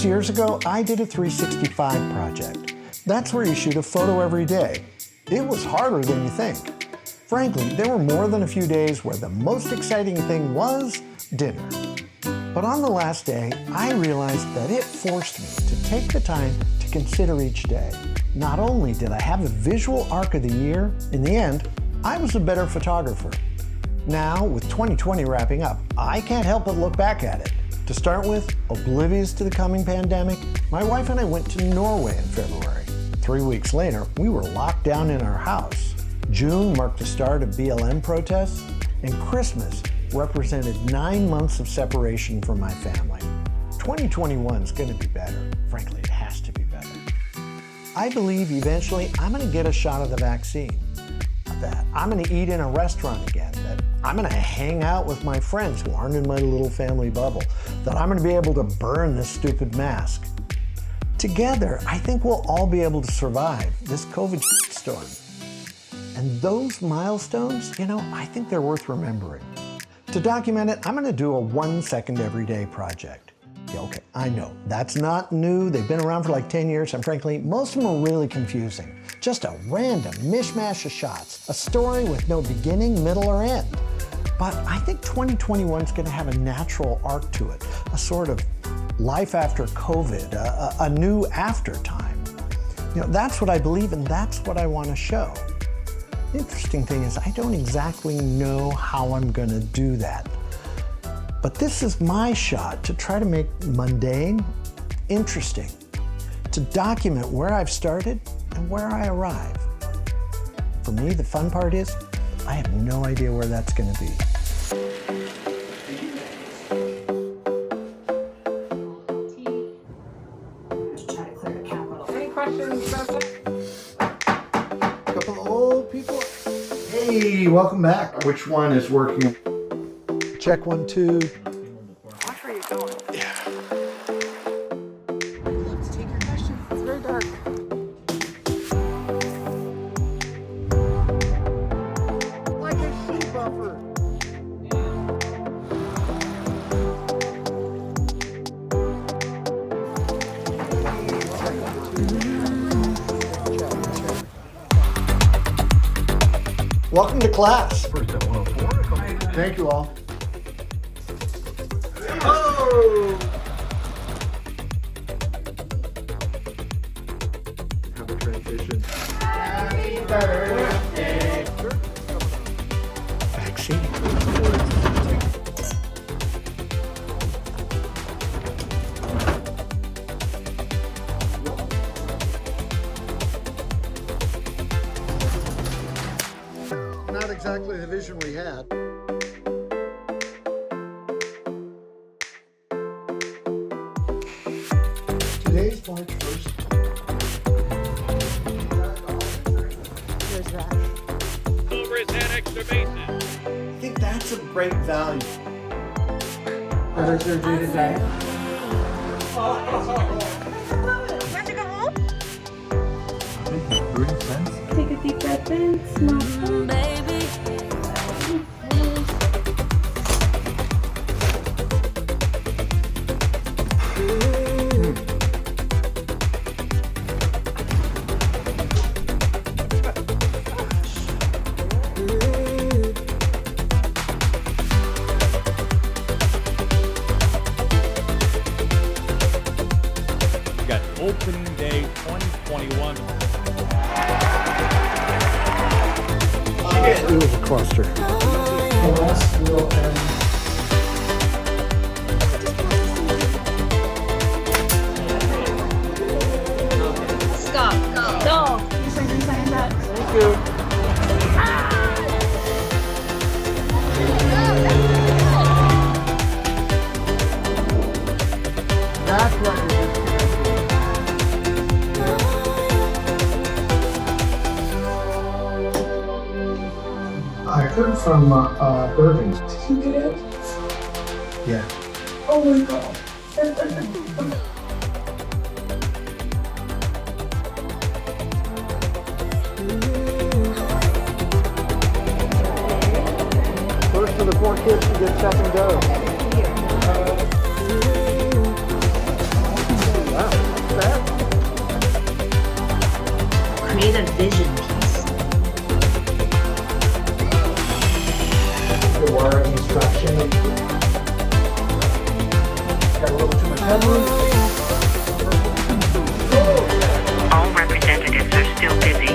years ago, I did a 365 project. That's where you shoot a photo every day. It was harder than you think. Frankly, there were more than a few days where the most exciting thing was dinner. But on the last day, I realized that it forced me to take the time to consider each day. Not only did I have the visual arc of the year, in the end, I was a better photographer. Now, with 2020 wrapping up, I can't help but look back at it. To start with, oblivious to the coming pandemic, my wife and I went to Norway in February. 3 weeks later, we were locked down in our house. June marked the start of BLM protests, and Christmas represented 9 months of separation from my family. 2021 is going to be better. Frankly, it has to be better. I believe eventually I'm going to get a shot of the vaccine, that I'm going to eat in a restaurant again, that I'm going to hang out with my friends who aren't in my little family bubble, that I'm going to be able to burn this stupid mask. Together, I think we'll all be able to survive this COVID storm. And those milestones, I think they're worth remembering. To document it, I'm going to do a 1-second everyday project. Yeah, okay, I know, that's not new. They've been around for like 10 years, and frankly, most of them are really confusing. Just a random mishmash of shots, a story with no beginning, middle, or end. But I think 2021 is going to have a natural arc to it, a sort of life after COVID, a new after time. That's what I believe, and that's what I want to show. The interesting thing is I don't exactly know how I'm going to do that. But this is my shot to try to make mundane interesting, to document where I've started and where I arrive. For me, the fun part is I have no idea where that's going to be. Any questions about that? Couple of old people. Hey, welcome back. Which one is working? Check 1, 2. Watch where you're going. Yeah. Let's take your questions. It's very dark. Like a sheep buffer. Welcome to class. Thank you all. Oh! Have a transition. Happy birthday. Vaccine. Not exactly the vision we had. Today's March 1st. Where's that? Over his head, extra bases. I think that's a great value. Other surgery today. Want to go home? Take Take a deep breath in, smile. baby. We got opening day 2021. It was a cluster. Stop. No. Sign that. Thank you. That's right. I heard from Irving. Did you get it? Yeah. Oh my god. First of the 4 kids to get second dose. All representatives are still busy.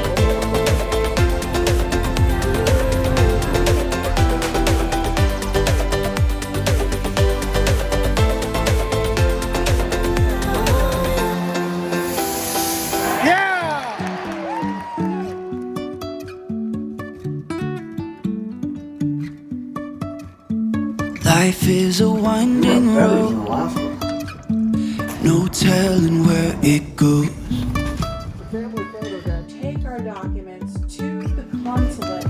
Life is a winding road, no telling where it goes. Take our documents to the consulate.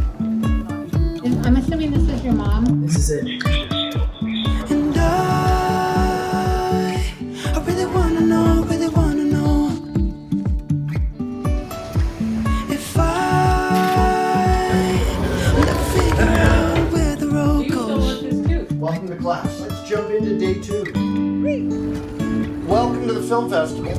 I'm assuming this is your mom. This is it. And I really wanna know if I never figure out where the road goes. Welcome to class. Let's jump into day 2. Welcome to the film festival.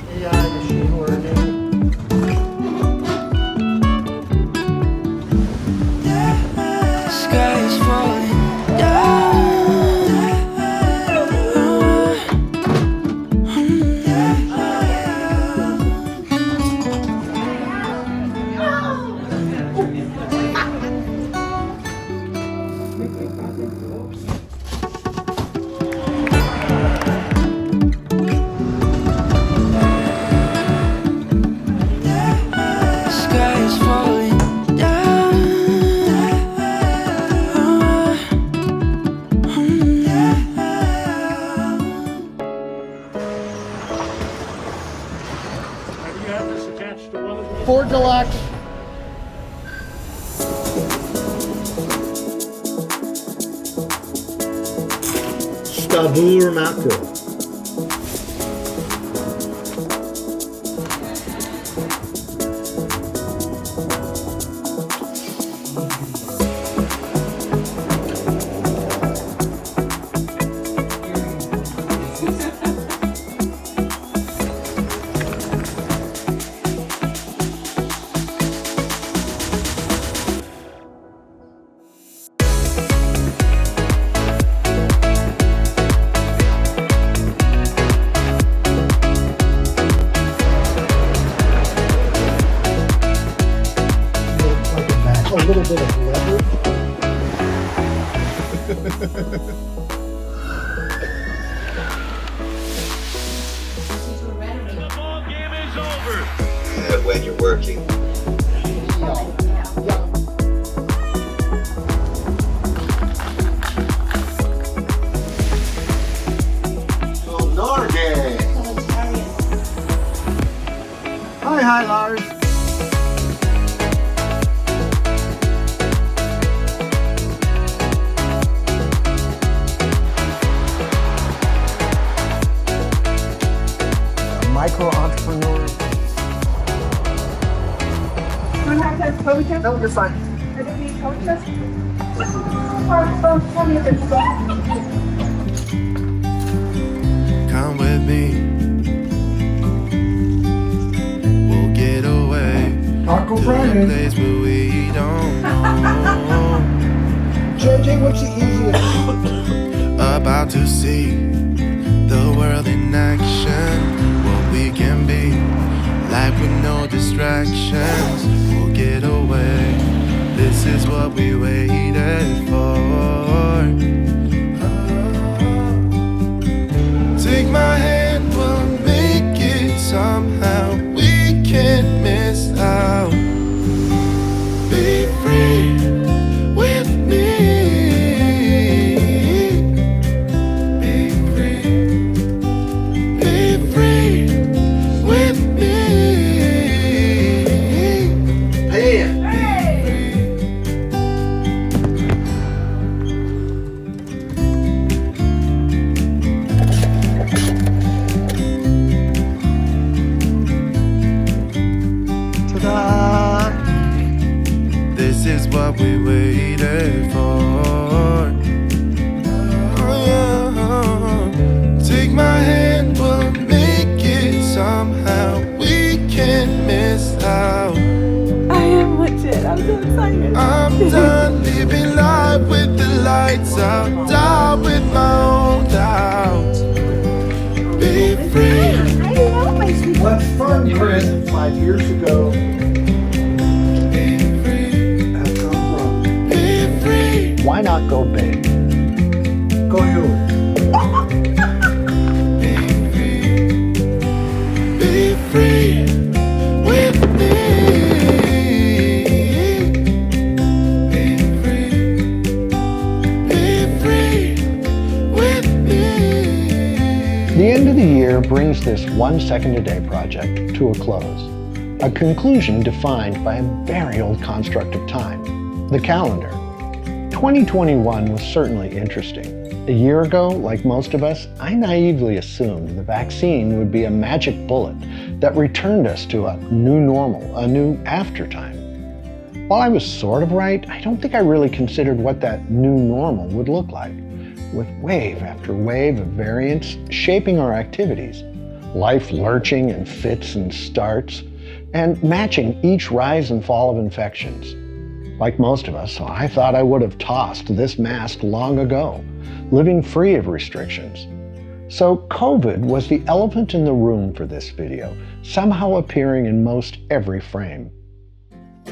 AI machine learning. Sky is falling down. Sky is falling down. Have you had this attached to one of the Ford Deluxe. Stabur macro. A little bit of leverage. The ball game is over. When you're working. Oh, Norway. Hi, Lars. Micro entrepreneur. No, you're fine. Come with me. We'll get away Taco to a Friday. place where we don't know. JJ, what's the easiest? About to see the world in action. What we can be, life with no distractions. We'll get away. This is what we waited for. Take my hand, we'll make it somehow. We can't miss out. Be free with me. Be free. Be free with me. Hey. Ta-da! This is what we waited for. Oh, yeah. Take my hand, we'll make it somehow. how we can miss out. I am legit. I'm so excited. I'm done living life with the lights out, die with my own doubts. Be free. I know my sweet. What's fun, Chris? 5 years ago. Be free. Have come from. Be free. Why not go big? Go yours. Be free. Be free with me. Be free. Be free with me. The end of the year brings this 1 second a day project to a close. A conclusion defined by a very old construct of time, the calendar. 2021 was certainly interesting. A year ago, like most of us, I naively assumed the vaccine would be a magic bullet that returned us to a new normal, a new aftertime. While I was sort of right, I don't think I really considered what that new normal would look like, with wave after wave of variants shaping our activities, life lurching in fits and starts, and matching each rise and fall of infections. Like most of us, I thought I would have tossed this mask long ago, living free of restrictions. So COVID was the elephant in the room for this video, somehow appearing in most every frame.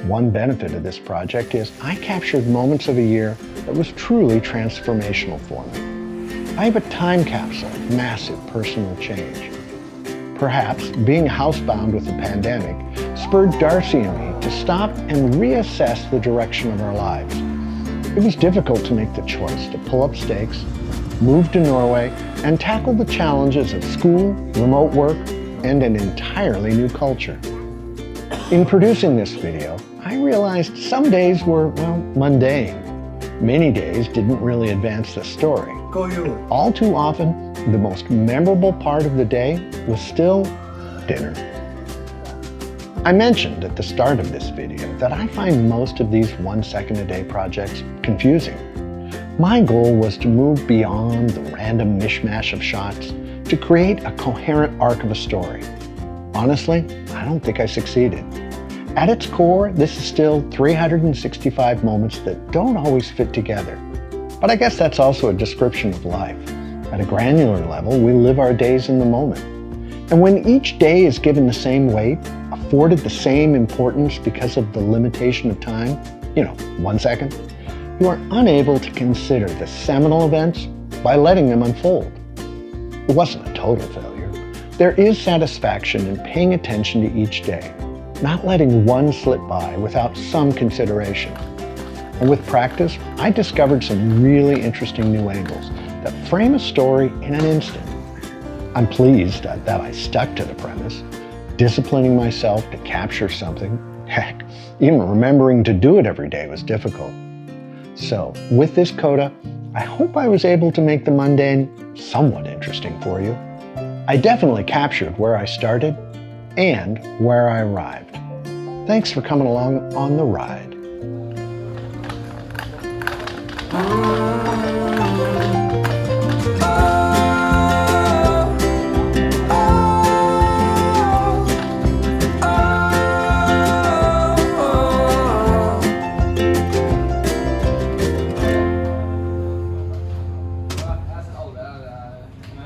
One benefit of this project is I captured moments of a year that was truly transformational for me. I have a time capsule of massive personal change. Perhaps being housebound with the pandemic spurred Darcy and me to stop and reassess the direction of our lives. It was difficult to make the choice to pull up stakes, move to Norway, and tackle the challenges of school, remote work, and an entirely new culture. In producing this video, I realized some days were, well, mundane. Many days didn't really advance the story. Go yours. All too often, the most memorable part of the day was still dinner. I mentioned at the start of this video that I find most of these 1 second a day projects confusing. My goal was to move beyond the random mishmash of shots to create a coherent arc of a story. Honestly, I don't think I succeeded. At its core, this is still 365 moments that don't always fit together. But I guess that's also a description of life. At a granular level, we live our days in the moment. And when each day is given the same weight, afforded the same importance because of the limitation of time, 1 second, you are unable to consider the seminal events by letting them unfold. It wasn't a total failure. There is satisfaction in paying attention to each day, not letting one slip by without some consideration. And with practice, I discovered some really interesting new angles that frame a story in an instant. I'm pleased that I stuck to the premise, disciplining myself to capture something. Heck, even remembering to do it every day was difficult. So, with this coda, I hope I was able to make the mundane somewhat interesting for you. I definitely captured where I started and where I arrived. Thanks for coming along on the ride.